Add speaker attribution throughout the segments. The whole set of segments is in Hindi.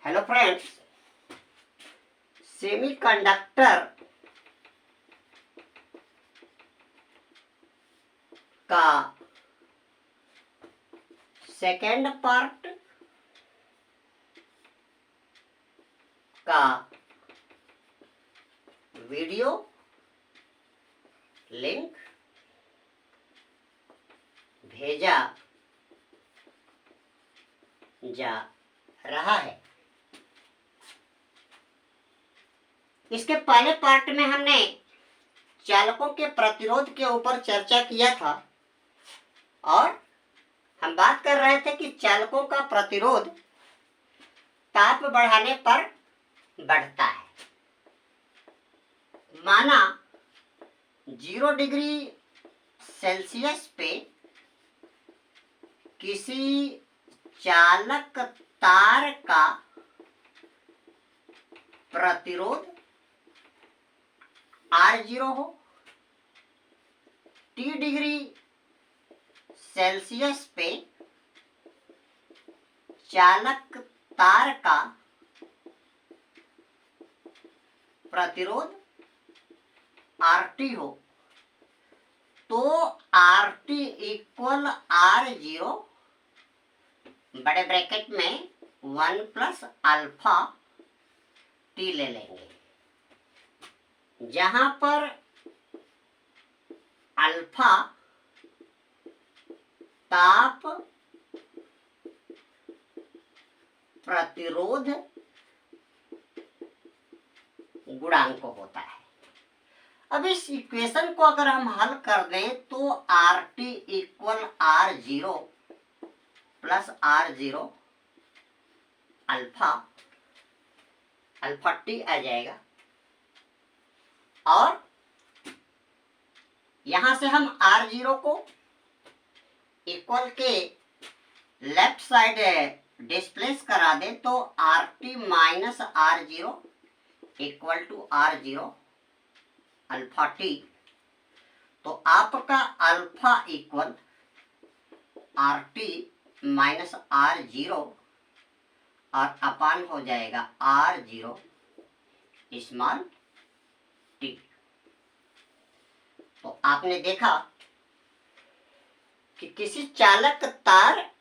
Speaker 1: हेलो फ्रेंड्स, सेमीकंडक्टर का सेकेंड पार्ट का वीडियो लिंक भेजा जा रहा है। इसके पहले पार्ट में हमने चालकों के प्रतिरोध के ऊपर चर्चा किया था और हम बात कर रहे थे कि चालकों का प्रतिरोध ताप बढ़ाने पर बढ़ता है। माना 0 डिग्री सेल्सियस पे किसी चालक तार का प्रतिरोध R0 हो, T डिग्री सेल्सियस पे चालक तार का प्रतिरोध RT हो, तो RT इक्वल R0 बड़े ब्रैकेट में 1 प्लस अल्फा T ले लेंगे, जहां पर अल्फा ताप प्रतिरोध गुणांक होता है। अब इस इक्वेशन को अगर हम हल कर दें तो RT equal R0 plus R0 alpha T आ जाएगा और यहां से हम R0 को इक्वल के लेफ्ट साइड डिस्प्लेस करा दें तो RT minus R0 equal to R0 alpha T। तो आपका alpha equal RT minus R0 और अपान हो जाएगा R0 स्मॉल t। तो आपने देखा कि किसी चालक तार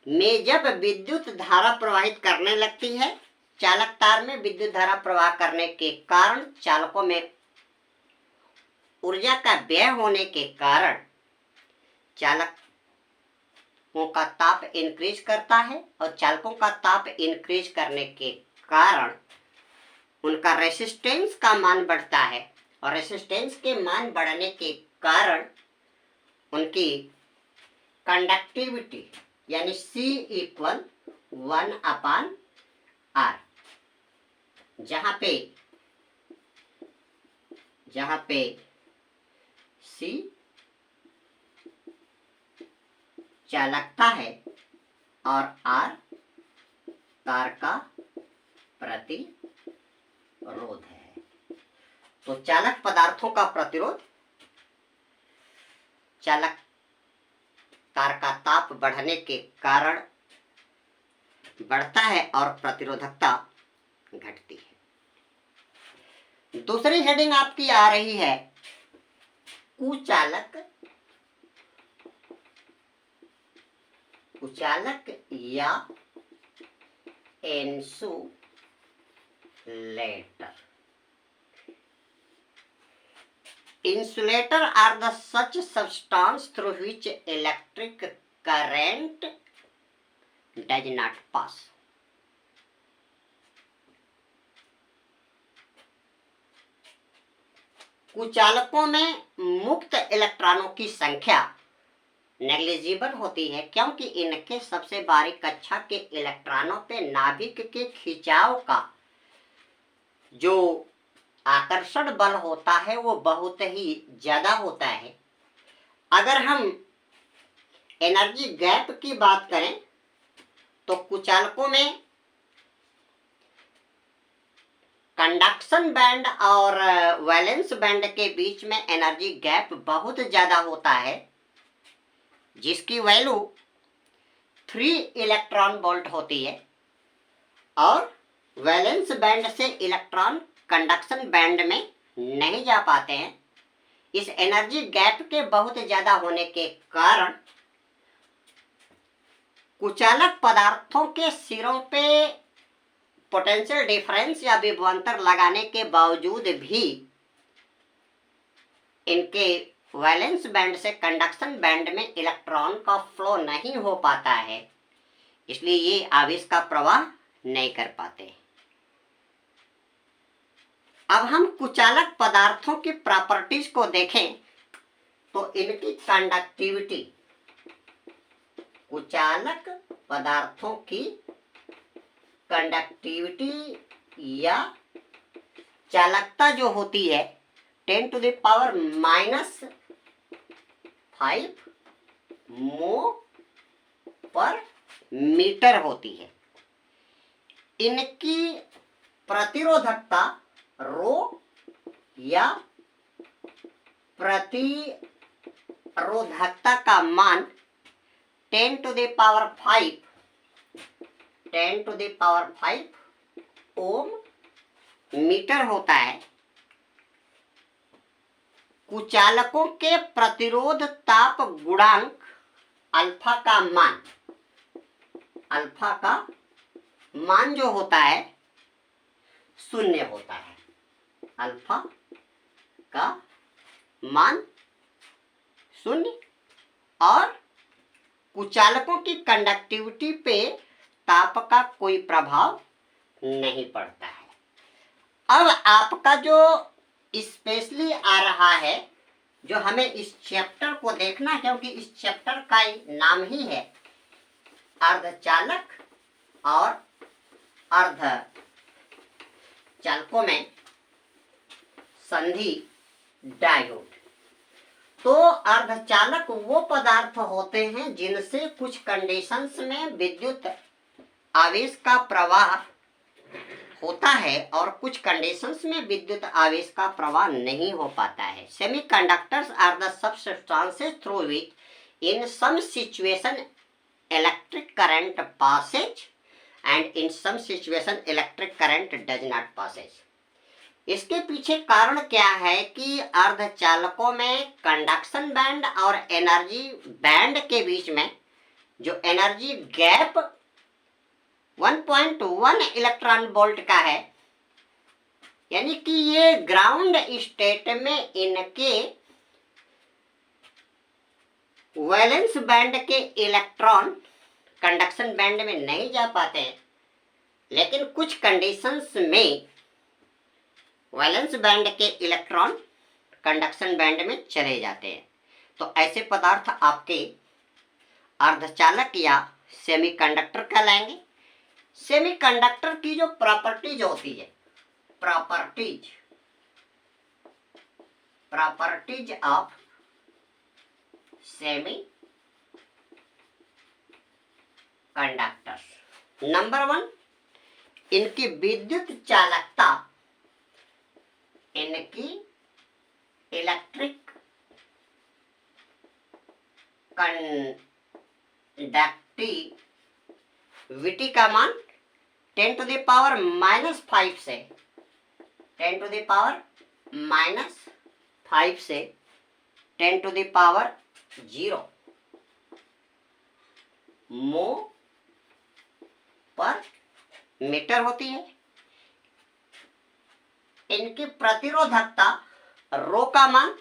Speaker 1: में जब विद्युत धारा प्रवाहित करने लगती है, चालक तार में विद्युत धारा प्रवाह करने के कारण चालकों में ऊर्जा का व्यय होने के कारण चालकों का ताप इंक्रीज करता है और चालकों का ताप इंक्रीज करने के कारण उनका रेसिस्टेंस का मान बढ़ता है और रेसिस्टेंस के मान बढ़ने के कारण उनकी कंडक्टिविटी यानी C इक्वल 1 अपान R, जहां पे C चालकता है और R तार का प्रतिरोध है। तो चालक पदार्थों का प्रतिरोध चालक तार का ताप बढ़ने के कारण बढ़ता है और प्रतिरोधकता घटती है। दूसरी हेडिंग आपकी आ रही है कुचालक या insulator. Insulator are the such substance through which electric current does not pass. कुचालकों में मुक्त इलेक्ट्रॉनों की संख्या नेग्लिजिबल होती है क्योंकि इनके सबसे बारीक कक्षा के इलेक्ट्रॉनों पे नाभिक के खिंचाव का जो आकर्षण बल होता है वो बहुत ही ज्यादा होता है। अगर हम एनर्जी गैप की बात करें तो कुचालकों में कंडक्शन बैंड और वैलेंस बैंड के बीच में एनर्जी गैप बहुत ज्यादा होता है, जिसकी वैल्यू 3 इलेक्ट्रॉन वोल्ट होती है। और वैलेंस बैंड से इलेक्ट्रॉन कंडक्शन बैंड में नहीं जा पाते हैं। इस एनर्जी गैप के बहुत ज्यादा होने के कारण कुचालक पदार्थों के सिरों पे पोटेंशियल डिफरेंस या विभवांतर लगाने के बावजूद भी इनके वैलेंस बैंड से कंडक्शन बैंड में इलेक्ट्रॉन का फ्लो नहीं हो पाता है, इसलिए ये आवेश का प्रवाह नहीं कर पाते। अब हम कुचालक पदार्थों की प्रॉपर्टीज को देखें तो इनकी कंडक्टिविटी, कुचालक पदार्थों की कंडक्टिविटी या चालकता जो होती है 10⁻⁻5 mho पर मीटर होती है। इनकी प्रतिरोधकता रो या प्रतिरोधकता का मान 10⁵ ओम मीटर होता है। कुचालकों के प्रतिरोध ताप गुणांक अल्फा का मान जो होता है 0 होता है। अल्फा का मान 0 और कुचालकों की कंडक्टिविटी पे ताप का कोई प्रभाव नहीं पड़ता है। अब आपका जो स्पेशली आ रहा है, जो हमें इस चैप्टर को देखना है, क्योंकि इस चैप्टर का नाम ही है अर्धचालक और अर्धचालकों में संधि डायोड। तो अर्धचालक वो पदार्थ होते हैं जिनसे कुछ कंडीशंस में विद्युत आवेश का प्रवाह होता है और कुछ कंडीशंस में विद्युत आवेश का प्रवाह नहीं हो पाता है। Semiconductors are the substances through which in some situation electric current passes and in some situation electric current does not passes. इसके पीछे कारण क्या है कि अर्धचालकों में कंडक्शन बैंड और एनर्जी बैंड के बीच में जो एनर्जी गैप 1.1 इलेक्ट्रॉन वोल्ट का है, यानी कि ये ग्राउंड स्टेट में इनके वैलेंस बैंड के इलेक्ट्रॉन कंडक्शन बैंड में नहीं जा पाते हैं, लेकिन कुछ कंडीशंस में वैलेंस बैंड के इलेक्ट्रॉन कंडक्शन बैंड में चले जाते हैं। तो ऐसे पदार्थ आपके अर्धचालक या सेमीकंडक्टर कहलाएंगे। सेमीकंडक्टर की जो प्रॉपर्टीज होती है, properties of semi conductors. Number 1, इनकी विद्युत चालकता, इनकी इलेक्ट्रिक कंडक्टिविटी का मान 10⁻⁻5 से 10⁻⁻5 से 10⁻0 mho पर मीटर होती है। इनकी प्रतिरोधकता रो का मान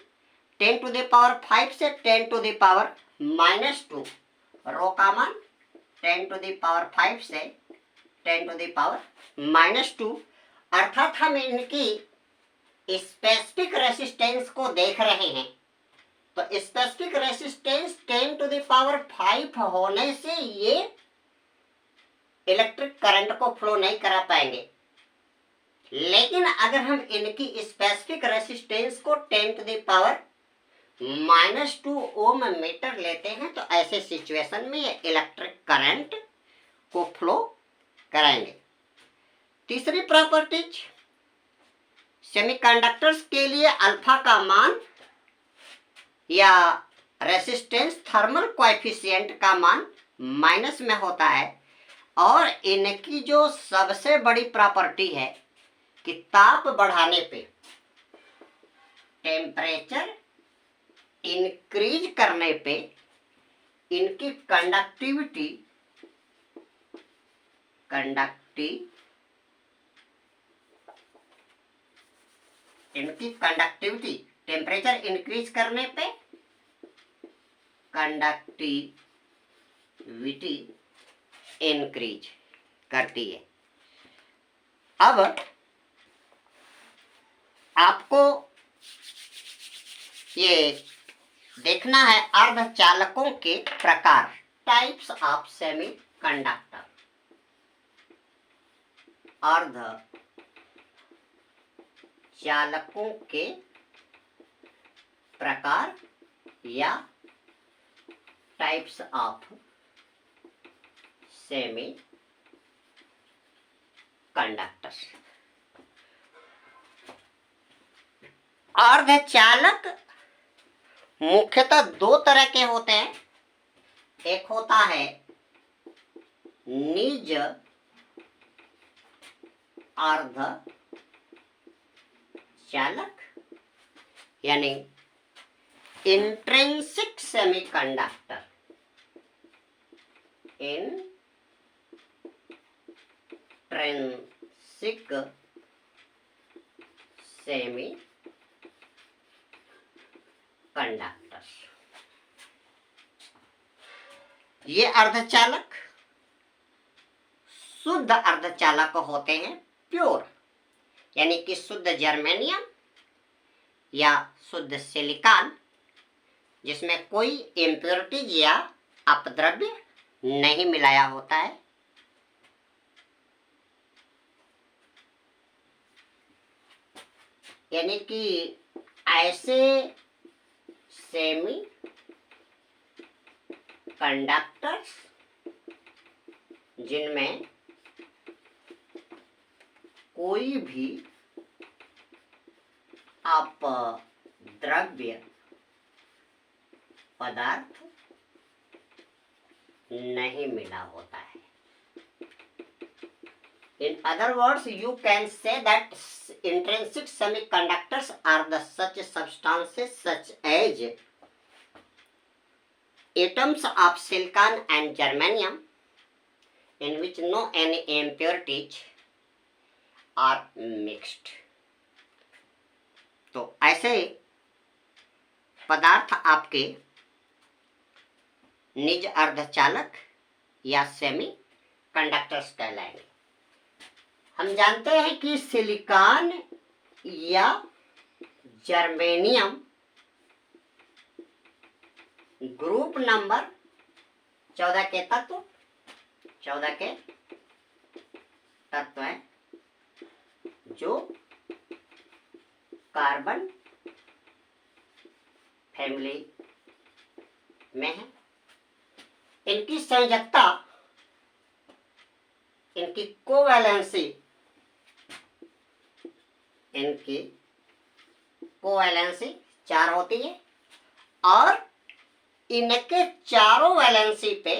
Speaker 1: 10⁵ से 10⁻⁻2, रो का मान 10⁵ से 10⁻⁻2, अर्थात हम इनकी स्पेसिफिक रेसिस्टेंस को देख रहे हैं। तो स्पेसिफिक रेसिस्टेंस 10⁵ होने से ये इलेक्ट्रिक करंट को फ्लो नहीं करा पाएंगे, लेकिन अगर हम इनकी स्पेसिफिक रेसिस्टेंस को 10⁻⁻2 ओम मीटर लेते हैं तो ऐसे सिचुएशन में ये इलेक्ट्रिक करंट को फ्लो कराएंगे। तीसरी प्रॉपर्टीज, सेमीकंडक्टर्स के लिए अल्फा का मान या रेसिस्टेंस थर्मल कोएफिशिएंट का मान माइनस में होता है। और इनकी जो सबसे बड़ी प्रॉपर्टी है कि ताप बढ़ाने पे, टेम्परेचर इंक्रीज करने पे इनकी कंडक्टिविटी टेम्परेचर इंक्रीज करने पे कंडक्टिविटी इंक्रीज करती है। अब आपको ये देखना है अर्धचालकों के प्रकार, टाइप्स ऑफ सेमी कंडक्टर। अर्धचालकों के प्रकार या टाइप्स ऑफ सेमी कंडक्टर्स। अर्धचालक मुख्यतः दो तरह के होते हैं। एक होता है निज अर्धचालक यानी intrinsic semiconductor, intrinsic semi conductor. ये अर्धचालक शुद्ध अर्धचालक होते हैं, प्योर, यानी कि शुद्ध जर्मेनियम या शुद्ध सिलिकॉन, जिसमें कोई इम्प्योरिटीज या अपद्रव्य नहीं मिलाया होता है। यानी कि ऐसे सेमी कंडक्टर्स जिनमें कोई भी अपद्रव्य पदार्थ नहीं मिला होता है। In other words, you can say that intrinsic semiconductors are the such substances such as atoms of silicon and germanium in which no any impurities are mixed। तो ऐसे पदार्थ आपके निज अर्धचालक या सेमी कंडक्टर्स कहलाएंगे। हम जानते हैं कि सिलिकॉन या जर्मेनियम ग्रुप नंबर 14 के तत्व हैं जो कार्बन फैमिली में है। इनकी संयोजकता, इनकी कोवैलेंसी 4 होती है और इनके चारों वैलेंसी पे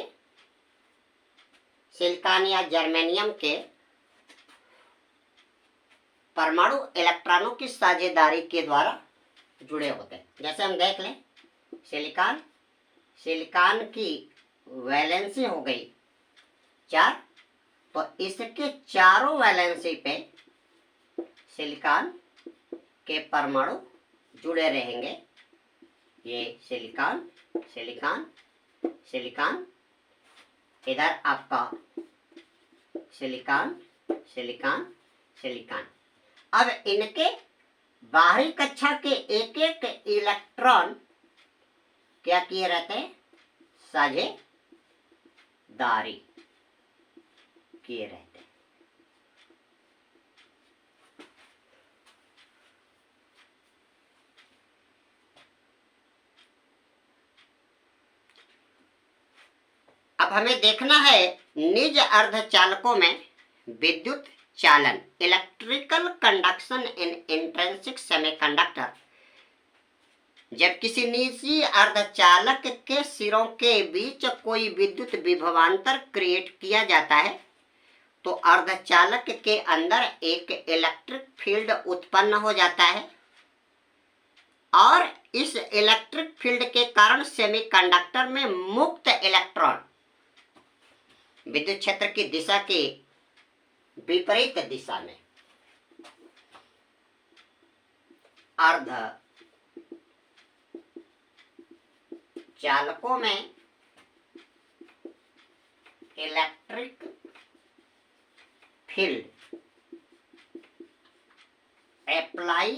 Speaker 1: सिलिकॉन या जर्मेनियम के परमाणु इलेक्ट्रॉनों की साझेदारी के द्वारा जुड़े होते हैं। जैसे हम देख लें, सिलिकॉन की वैलेंसी हो गई 4, तो इसके चारों वैलेंसी पे सिलिकॉन के परमाणु जुड़े रहेंगे। ये सिलिकॉन सिलिकॉन सिलिकॉन, इधर आपका सिलिकॉन सिलिकॉन सिलिकॉन। अब इनके बाहरी कक्षा के एक एक इलेक्ट्रॉन क्या किए रहते हैं? साझेदारी किए रहते हैं। अब हमें देखना है निज अर्धचालकों में विद्युत चालन, इलेक्ट्रिकल कंडक्शन इन इंट्रिंसिक सेमीकंडक्टर जब किसी निजी अर्धचालक के सिरों के बीच कोई विद्युत विभवांतर क्रिएट किया जाता है तो अर्धचालक के अंदर एक इलेक्ट्रिक फील्ड उत्पन्न हो जाता है और इस इलेक्ट्रिक फील्ड के कारण सेमीकंडक्टर में मुक्त इलेक्ट्रॉन विद्युत क्षेत्र की दिशा के विपरीत दिशा में अर्ध चालकों में इलेक्ट्रिक फील्ड अप्लाई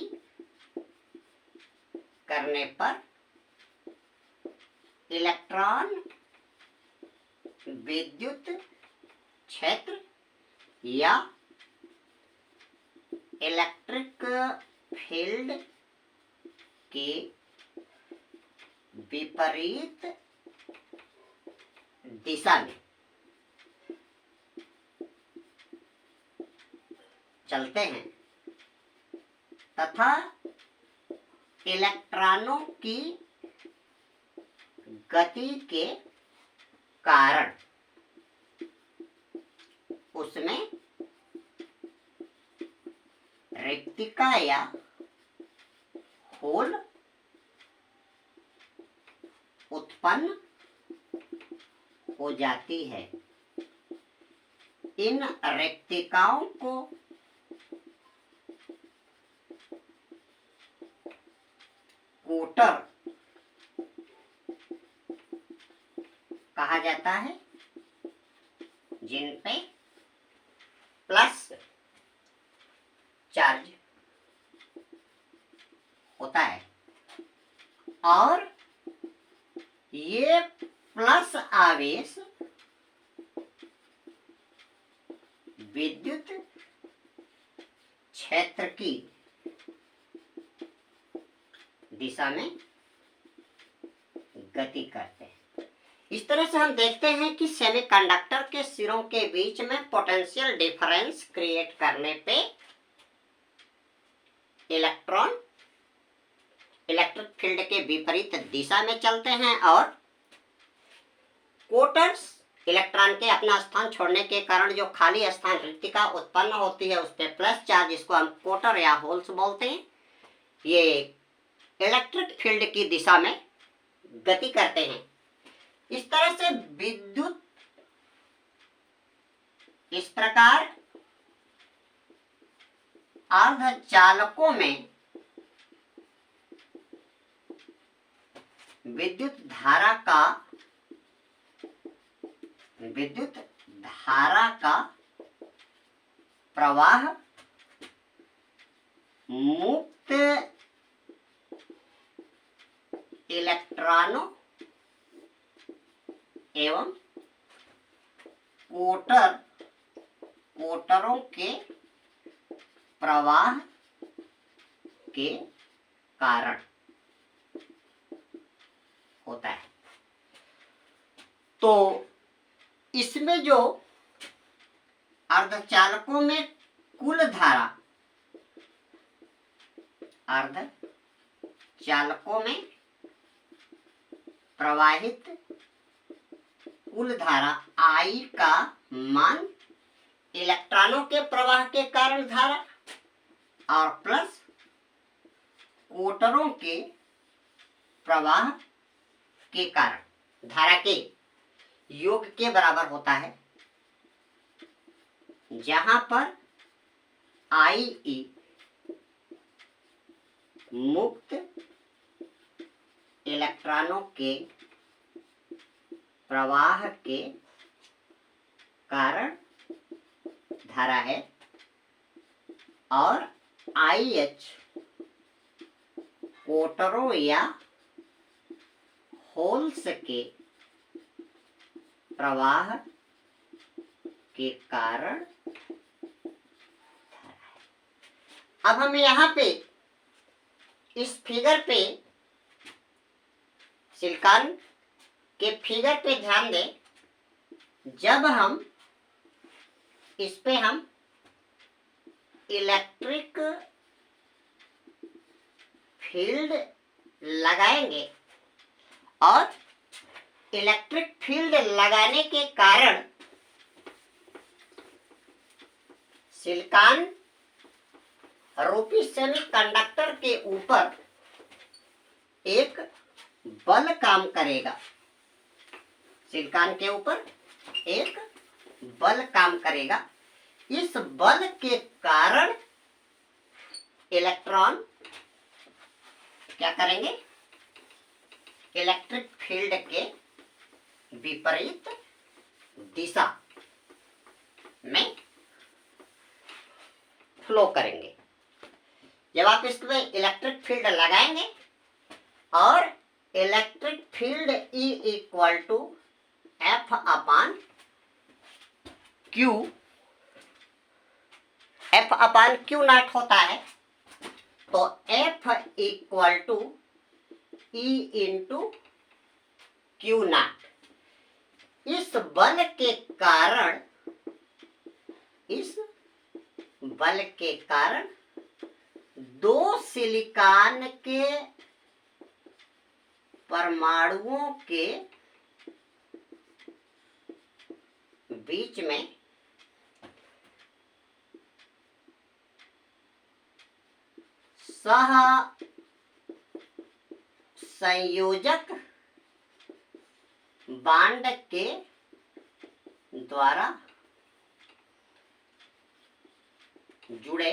Speaker 1: करने पर इलेक्ट्रॉन विद्युत क्षेत्र या इलेक्ट्रिक फील्ड के विपरीत दिशा में चलते हैं तथा इलेक्ट्रॉनों की गति के कारण उसमें रिक्तिका या होल उत्पन्न हो जाती है। इन रिक्तिकाओं को कोटर कहा जाता है जिन पे प्लस चार्ज होता है और ये प्लस आवेश विद्युत क्षेत्र की दिशा में गति करते हैं। इस तरह से हम देखते हैं कि सेमीकंडक्टर के सिरों के बीच में पोटेंशियल डिफरेंस क्रिएट करने पे इलेक्ट्रॉन इलेक्ट्रिक फील्ड के विपरीत दिशा में चलते हैं और कोटर्स इलेक्ट्रॉन के अपना स्थान छोड़ने के कारण जो खाली स्थान रिक्तिका उत्पन्न होती है उस पर प्लस चार्ज, जिसको हम कोटर या होल्स बोलते हैं, ये इलेक्ट्रिक फील्ड की दिशा में गति करते हैं। इस तरह से विद्युत इस प्रकार अर्धचालकों में विद्युत धारा का प्रवाह मुक्त इलेक्ट्रॉनों एवं कोटरों के प्रवाह के कारण होता है। तो इसमें जो अर्धचालकों में कुल धारा अर्धचालकों में प्रवाहित कुल धारा I का मान इलेक्ट्रॉनों के प्रवाह के कारण धारा और प्लस कोटरों के प्रवाह के कारण धारा के योग के बराबर होता है, जहां पर IE मुक्त इलेक्ट्रॉनों के प्रवाह के कारण धारा है और IH कोटरों या होल्स के प्रवाह के कारण धारा है। अब हम यहाँ पे इस फिगर पे सिलिकॉन के फिगर पे ध्यान दें। जब हम इस पे हम इलेक्ट्रिक फील्ड लगाएंगे और इलेक्ट्रिक फील्ड लगाने के कारण सिलिकॉन रूपी सेमीकंडक्टर के ऊपर एक बल काम करेगा। सिलिकॉन के ऊपर एक बल काम करेगा। इस बल के कारण इलेक्ट्रॉन क्या करेंगे? इलेक्ट्रिक फील्ड के विपरीत दिशा में फ्लो करेंगे। जब आप इसमें इलेक्ट्रिक फील्ड लगाएंगे और electric field E equal to F upon Q, F upon Q naught होता है, तो F equal to E into Q naught. इस बल के कारण दो सिलिकॉन के परमाणुओं के बीच में सह संयोजक बांड के द्वारा जुड़े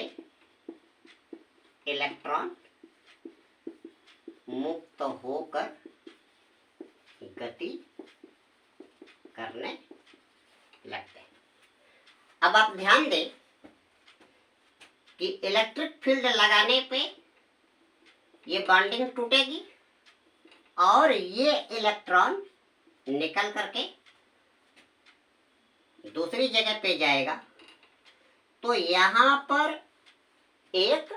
Speaker 1: इलेक्ट्रॉन मुक्त होकर गति करने लगते हैं। अब आप ध्यान दें कि इलेक्ट्रिक फील्ड लगाने पे ये बॉन्डिंग टूटेगी और ये इलेक्ट्रॉन निकल करके दूसरी जगह पे जाएगा, तो यहाँ पर एक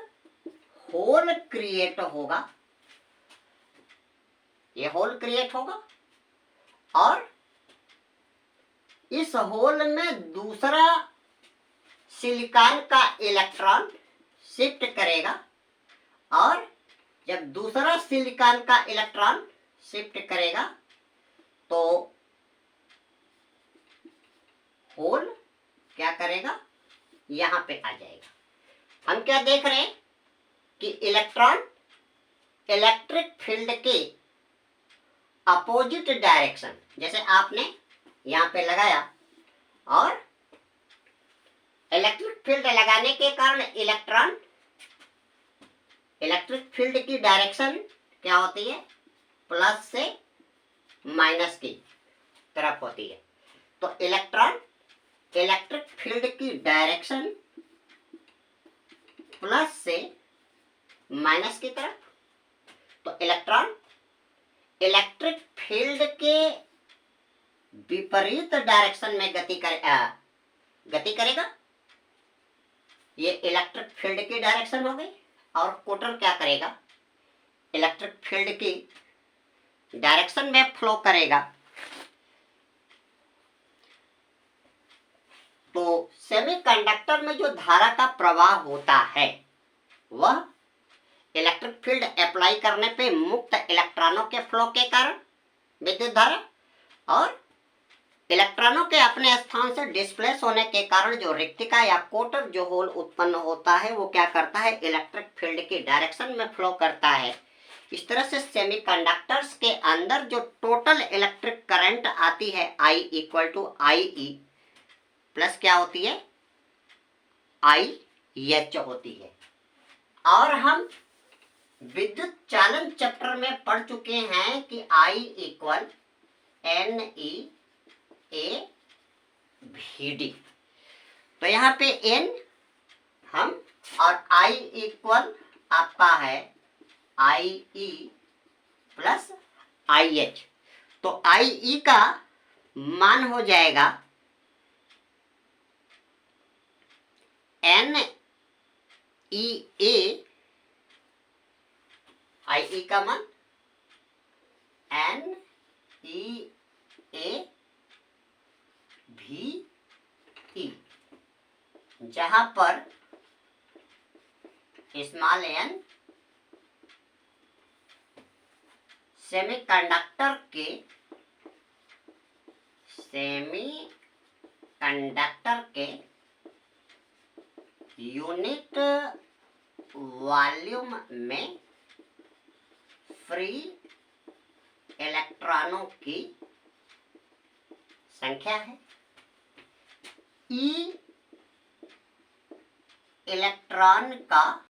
Speaker 1: होल क्रिएट होगा। ये होल क्रिएट होगा और इस होल में दूसरा सिलिकॉन का इलेक्ट्रॉन शिफ्ट करेगा और जब दूसरा सिलिकॉन का इलेक्ट्रॉन शिफ्ट करेगा तो होल क्या करेगा? यहाँ पे आ जाएगा। हम क्या देख रहे हैं कि इलेक्ट्रॉन इलेक्ट्रिक फील्ड के अपोजिट डायरेक्शन, जैसे आपने यहाँ पे लगाया और इलेक्ट्रिक फील्ड लगाने के कारण इलेक्ट्रॉन इलेक्ट्रिक फील्ड की डायरेक्शन क्या होती है? प्लस से माइनस की तरफ होती है। तो इलेक्ट्रॉन इलेक्ट्रिक फील्ड की डायरेक्शन प्लस से माइनस की तरफ, तो इलेक्ट्रॉन इलेक्ट्रिक फील्ड के विपरीत डायरेक्शन में गति करेगा। ये इलेक्ट्रिक फील्ड की डायरेक्शन हो गई और कोटर क्या करेगा? इलेक्ट्रिक फील्ड की डायरेक्शन में फ्लो करेगा। तो सेमीकंडक्टर में जो धारा का प्रवाह होता है वह इलेक्ट्रिक फील्ड अप्लाई करने पे मुक्त इलेक्ट्रॉनों के फ्लो के कारण विद्युत धारा और इलेक्ट्रॉनों के अपने स्थान से डिस्प्लेस होने के कारण जो रिक्तिका या कोटर जो होल उत्पन्न होता है वो क्या करता है? इलेक्ट्रिक फील्ड की डायरेक्शन में फ्लो करता है। इस तरह से सेमीकंडक्टर्स के अंदर जो टोटल इलेक्ट्रिक करंट आती है I equal to IE plus क्या होती है? IH होती है। और हम विद्युत चालन चैप्टर में पढ़ चुके हैं कि I equal NE A VD। तो यहाँ पे N हम और I इक्वल आपका है IE प्लस IH। तो IE का मान हो जाएगा NEA, IE का मान NEA VE, जहां पर स्मॉल n सेमीकंडक्टर के यूनिट वॉल्यूम में फ्री इलेक्ट्रॉनों की संख्या है। ई इलेक्ट्रॉन का